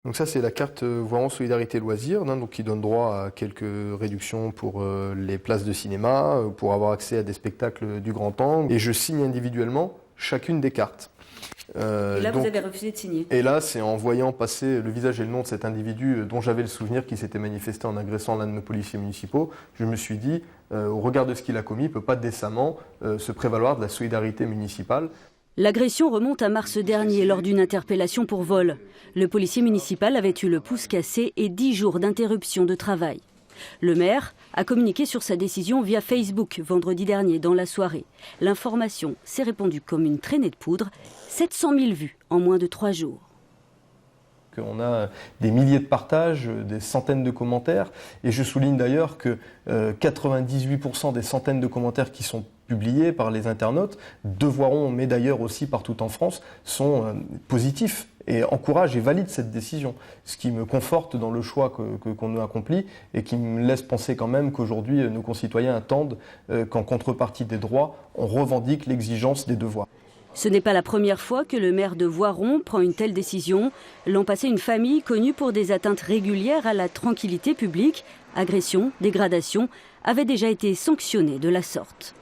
Donc ça, c'est la carte Voiron Solidarité Loisirs, donc qui donne droit à quelques réductions pour les places de cinéma, pour avoir accès à des spectacles du grand angle. Et je signe individuellement chacune des cartes. Et là, vous avez refusé de signer. Et là, c'est en voyant passer le visage et le nom de cet individu dont j'avais le souvenir qui s'était manifesté en agressant l'un de nos policiers municipaux, je me suis dit, au regard de ce qu'il a commis, il ne peut pas décemment se prévaloir de la solidarité municipale. L'agression remonte à mars dernier lors d'une interpellation pour vol. Le policier municipal avait eu le pouce cassé et 10 jours d'interruption de travail. Le maire a communiqué sur sa décision via Facebook vendredi dernier dans la soirée. L'information s'est répandue comme une traînée de poudre, 700 000 vues en moins de 3 jours. On a des milliers de partages, des centaines de commentaires. Et je souligne d'ailleurs que 98% des centaines de commentaires qui sont publiés par les internautes, de Voiron, mais d'ailleurs aussi partout en France, sont positifs et encouragent et valident cette décision. Ce qui me conforte dans le choix qu'on a accompli et qui me laisse penser quand même qu'aujourd'hui, nos concitoyens attendent qu'en contrepartie des droits, on revendique l'exigence des devoirs. Ce n'est pas la première fois que le maire de Voiron prend une telle décision. L'an passé, une famille connue pour des atteintes régulières à la tranquillité publique, agressions, dégradations, avait déjà été sanctionnée de la sorte.